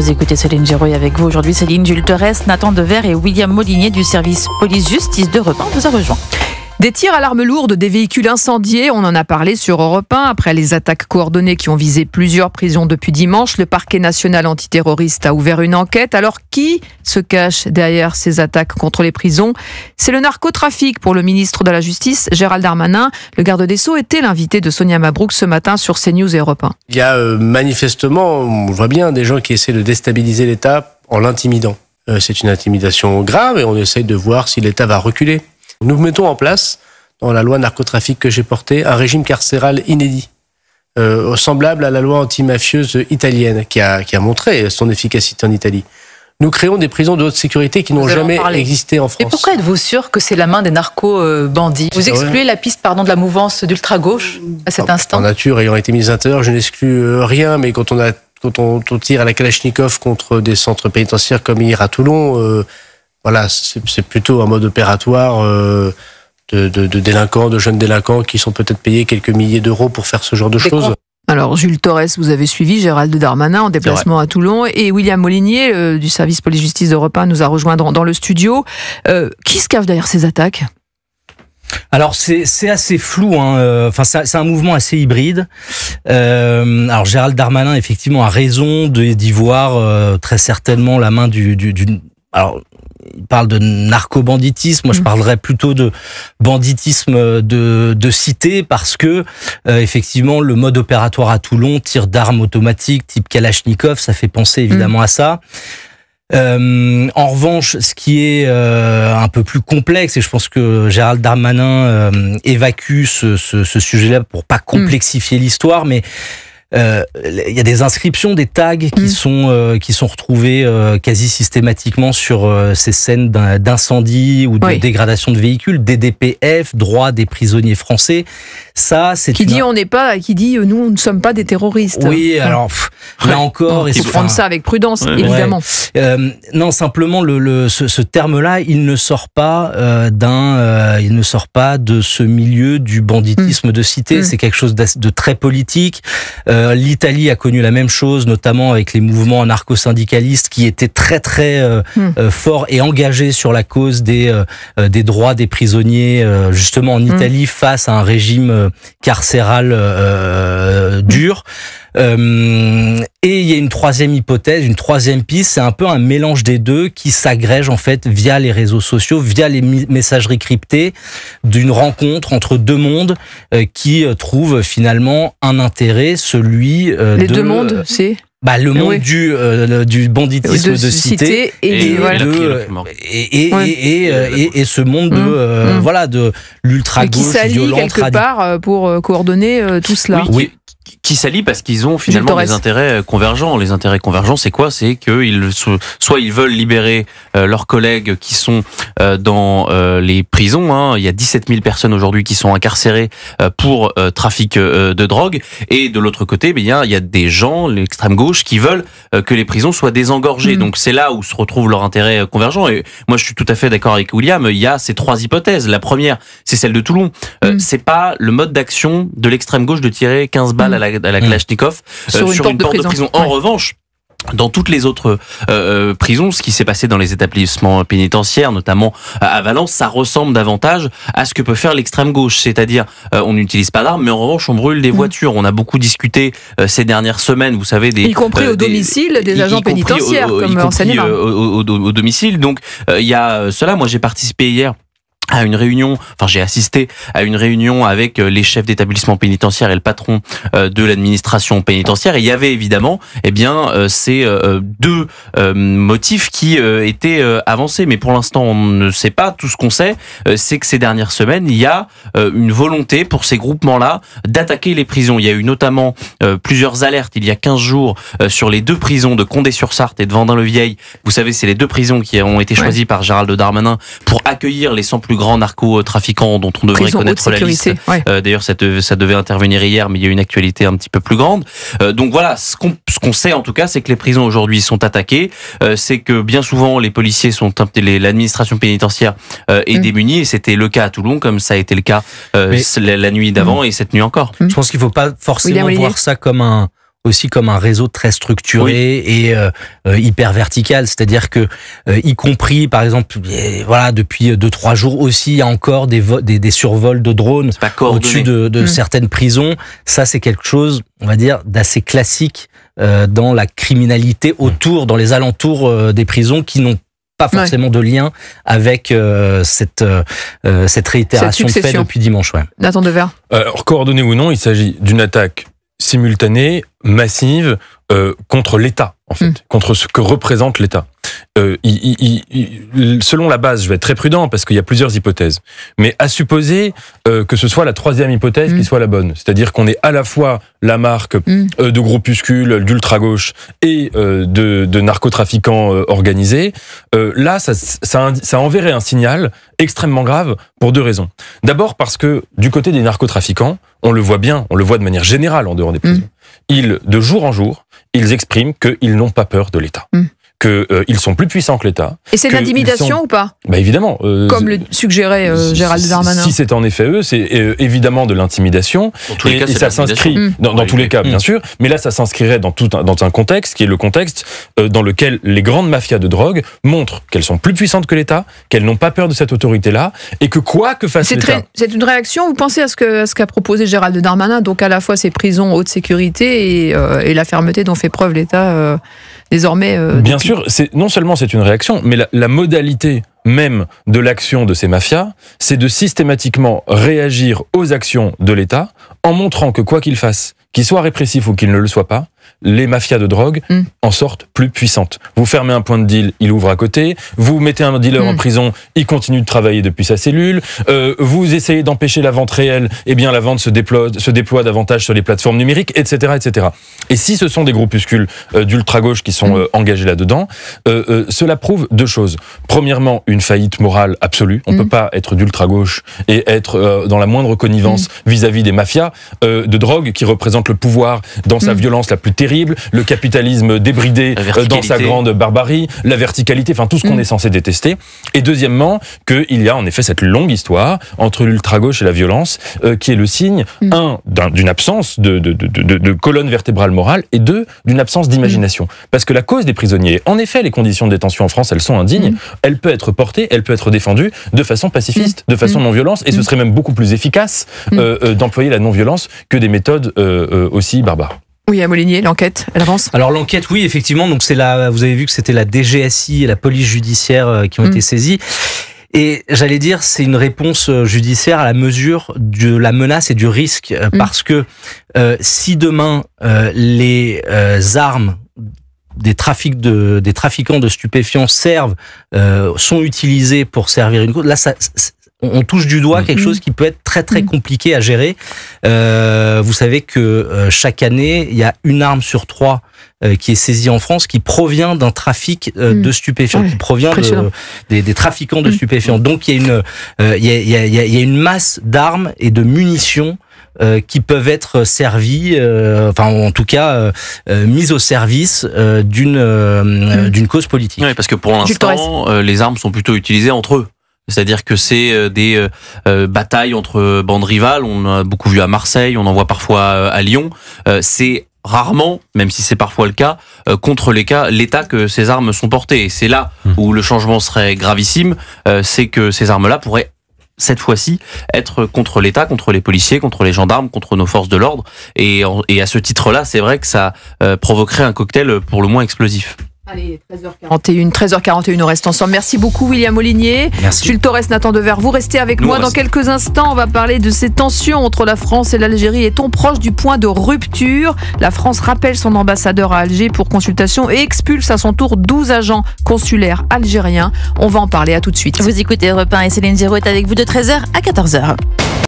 Vous écoutez Céline Géroy avec vous aujourd'hui. Céline, Jules Torres, Nathan Dever et William Molinier du service police-justice d'Europe 1 vous a rejoint. Des tirs à l'arme lourde, des véhicules incendiés, on en a parlé sur Europe 1 après les attaques coordonnées qui ont visé plusieurs prisons depuis dimanche. Le parquet national antiterroriste a ouvert une enquête. Alors qui se cache derrière ces attaques contre les prisons ? C'est le narcotrafic pour le ministre de la Justice, Gérald Darmanin. Le garde des Sceaux était l'invité de Sonia Mabrouk ce matin sur CNews et Europe 1. Il y a manifestement, on voit bien, des gens qui essaient de déstabiliser l'État en l'intimidant. C'est une intimidation grave et on essaye de voir si l'État va reculer. Nous mettons en place, dans la loi narcotrafic que j'ai portée, un régime carcéral inédit, semblable à la loi antimafieuse italienne, qui a montré son efficacité en Italie. Nous créons des prisons de haute sécurité qui n'ont jamais existé en France. Et pourquoi êtes-vous sûr que c'est la main des narco-bandits ? Vous excluez la piste de la mouvance d'ultra-gauche à cet instant ? En nature, ayant été ministre de l'Intérieur, je n'exclus rien, mais quand on tire à la Kalachnikov contre des centres pénitentiaires comme hier à Toulon, voilà, c'est plutôt un mode opératoire de délinquants, de jeunes délinquants qui sont peut-être payés quelques milliers d'euros pour faire ce genre de choses. Alors, Jules Torres, vous avez suivi Gérald Darmanin en déplacement à Toulon et William Molinier du service police-justice d'Europe 1 nous a rejoint dans le studio. Qui se cache derrière ces attaques ? Alors c'est assez flou, hein. Enfin c'est un mouvement assez hybride. Alors Gérald Darmanin effectivement a raison d'y voir très certainement la main alors il parle de narco-banditisme, moi je parlerais plutôt de banditisme de cité parce que effectivement le mode opératoire à Toulon, tir d'armes automatiques type Kalachnikov, ça fait penser évidemment à ça. En revanche, ce qui est un peu plus complexe, et je pense que Gérald Darmanin évacue ce sujet-là pour pas complexifier l'histoire, mais il y a des inscriptions, des tags qui sont retrouvés quasi systématiquement sur ces scènes d'incendie ou de dégradation de véhicules, DDPF, droit des prisonniers français. Ça, c'est qui dit nous ne sommes pas des terroristes. Oui, alors là encore, il faut prendre ça avec prudence, évidemment. Non, simplement ce terme-là, il ne sort pas de ce milieu du banditisme de cité. C'est quelque chose de très politique. L'Italie a connu la même chose, notamment avec les mouvements anarcho-syndicalistes qui étaient très très forts et engagés sur la cause des droits des prisonniers, justement en Italie, face à un régime carcéral dur. Et il y a une troisième hypothèse, une troisième piste, c'est un peu un mélange des deux qui s'agrège en fait via les réseaux sociaux, via les messageries cryptées, d'une rencontre entre deux mondes qui trouvent finalement un intérêt, celui les deux mondes, c'est le monde du banditisme de cité et ce monde de l'ultra-gauche violent quelque part pour coordonner tout cela. Oui. Qui s'allient parce qu'ils ont finalement des intérêts convergents. Les intérêts convergents, c'est quoi ? C'est qu'ils soit ils veulent libérer leurs collègues qui sont dans les prisons. Hein. Il y a 17 000 personnes aujourd'hui qui sont incarcérées pour trafic de drogue. Et de l'autre côté, il y a des gens, l'extrême gauche, qui veulent que les prisons soient désengorgées. Donc c'est là où se retrouvent leurs intérêts convergents. Et moi, je suis tout à fait d'accord avec William. Il y a ces trois hypothèses. La première, c'est celle de Toulon. C'est pas le mode d'action de l'extrême gauche de tirer 15 balles à la Kalachnikov sur une porte de prison. En revanche, dans toutes les autres prisons, ce qui s'est passé dans les établissements pénitentiaires, notamment à Valence, ça ressemble davantage à ce que peut faire l'extrême gauche. C'est-à-dire, on n'utilise pas d'armes, mais en revanche, on brûle des voitures. On a beaucoup discuté ces dernières semaines, vous savez, y compris au domicile des agents pénitentiaires, comme en Seine-et-Marne. Au domicile. Donc, il y a cela. Moi, j'ai participé hier à une réunion, j'ai assisté à une réunion avec les chefs d'établissement pénitentiaire et le patron de l'administration pénitentiaire. Et il y avait évidemment, ces deux motifs qui étaient avancés. Mais pour l'instant, on ne sait pas. Tout ce qu'on sait, c'est que ces dernières semaines, il y a une volonté pour ces groupements-là d'attaquer les prisons. Il y a eu notamment plusieurs alertes il y a 15 jours sur les deux prisons de Condé-sur-Sarthe et de Vendin-le-Vieil. Vous savez, c'est les deux prisons qui ont été choisies par Gérald Darmanin pour accueillir les 100 plus grands narcotrafiquants dont on devrait connaître la liste. D'ailleurs, ça devait intervenir hier, mais il y a une actualité un petit peu plus grande. Donc voilà, ce qu'on sait en tout cas, c'est que les prisons aujourd'hui sont attaquées. C'est que bien souvent, les policiers l'administration pénitentiaire est démunie. Et c'était le cas à Toulon, comme ça a été le cas la nuit d'avant et cette nuit encore. Je pense qu'il ne faut pas forcément voir ça comme aussi comme un réseau très structuré et hyper vertical, c'est-à-dire que y compris par exemple voilà depuis 2-3 jours aussi il y a encore des survols de drones au-dessus de certaines prisons. Ça c'est quelque chose, on va dire, d'assez classique dans la criminalité autour, dans les alentours des prisons, qui n'ont pas forcément de lien avec cette réitération de fait depuis dimanche. Nathan Devers. Alors, coordonné ou non, il s'agit d'une attaque simultanée, massive, contre l'État, en fait, contre ce que représente l'État. Selon la base, je vais être très prudent parce qu'il y a plusieurs hypothèses, mais à supposer que ce soit la troisième hypothèse qui soit la bonne, c'est-à-dire qu'on est à la fois la marque de groupuscules d'ultra-gauche et de narcotrafiquants organisés, là, ça enverrait un signal extrêmement grave pour 2 raisons. D'abord parce que du côté des narcotrafiquants, on le voit bien, on le voit de manière générale en dehors des prisons, de jour en jour, ils expriment qu'ils n'ont pas peur de l'État. Qu'ils sont plus puissants que l'État. Et c'est de l'intimidation ou pas ? Bah évidemment. Comme le suggérait Gérald Darmanin. Si c'est en effet eux, c'est évidemment de l'intimidation. Dans tous les cas, et ça s'inscrit dans tous les cas, bien sûr. Mais là, ça s'inscrirait dans un contexte qui est le contexte dans lequel les grandes mafias de drogue montrent qu'elles sont plus puissantes que l'État, qu'elles n'ont pas peur de cette autorité-là, et que quoi que fasse l'État... C'est une réaction, vous pensez à ce qu'a proposé Gérald Darmanin, donc à la fois ces prisons haute sécurité et la fermeté dont fait preuve l'État désormais. Bien sûr, non seulement c'est une réaction, mais la modalité même de l'action de ces mafias, c'est de systématiquement réagir aux actions de l'État en montrant que quoi qu'il fasse, qu'il soit répressif ou qu'il ne le soit pas, les mafias de drogue en sortent plus puissantes. Vous fermez un point de deal, il ouvre à côté. Vous mettez un dealer en prison, il continue de travailler depuis sa cellule. Vous essayez d'empêcher la vente réelle, eh bien la vente se déploie davantage sur les plateformes numériques, etc., etc. Et si ce sont des groupuscules d'ultra-gauche qui sont engagés là-dedans, cela prouve 2 choses. Premièrement, une faillite morale absolue. On ne peut pas être d'ultra-gauche et être dans la moindre connivence vis-à-vis des mafias de drogue qui représentent le pouvoir dans sa violence la plus terrible, le capitalisme débridé dans sa grande barbarie, la verticalité, enfin tout ce qu'on est censé détester. Et deuxièmement, qu'il y a en effet cette longue histoire entre l'ultra-gauche et la violence, qui est le signe, d'une absence de colonne vertébrale morale, et 2, d'une absence d'imagination. Parce que la cause des prisonniers, en effet, les conditions de détention en France, elles sont indignes, elle peut être portée, elle peut être défendue de façon pacifiste, de façon non-violence, et ce serait même beaucoup plus efficace d'employer la non-violence que des méthodes aussi barbares. Oui, à Molinier, l'enquête, elle avance. Alors l'enquête, oui, effectivement, donc vous avez vu que c'était la DGSI et la police judiciaire qui ont été saisies. Et j'allais dire, c'est une réponse judiciaire à la mesure de la menace et du risque, parce que si demain les armes des trafiquants de stupéfiants sont utilisées pour servir une cause, là on touche du doigt quelque chose qui peut être très très compliqué à gérer. Vous savez que chaque année, il y a 1 arme sur 3 qui est saisie en France qui provient d'un trafic de stupéfiants, qui provient des trafiquants de stupéfiants. Donc il y a une masse d'armes et de munitions qui peuvent être servies, enfin en tout cas mises au service d'une cause politique. Oui, parce que pour l'instant, les armes sont plutôt utilisées entre eux. C'est-à-dire que c'est des batailles entre bandes rivales. On a beaucoup vu à Marseille, on en voit parfois à Lyon. C'est rarement, même si c'est parfois le cas, contre l'État que ces armes sont portées. Et c'est là où le changement serait gravissime, c'est que ces armes-là pourraient cette fois-ci être contre l'État, contre les policiers, contre les gendarmes, contre nos forces de l'ordre. Et à ce titre-là, c'est vrai que ça provoquerait un cocktail pour le moins explosif. Allez, 13h41, on reste ensemble. Merci beaucoup William Molinier. Merci. Jules Torres, Nathan Devers, vous restez avec moi dans quelques instants. On va parler de ces tensions entre la France et l'Algérie. Est-on proche du point de rupture ? La France rappelle son ambassadeur à Alger pour consultation et expulse à son tour 12 agents consulaires algériens. On va en parler, à tout de suite. Vous écoutez Europe 1 et Céline Giraud est avec vous de 13h à 14h.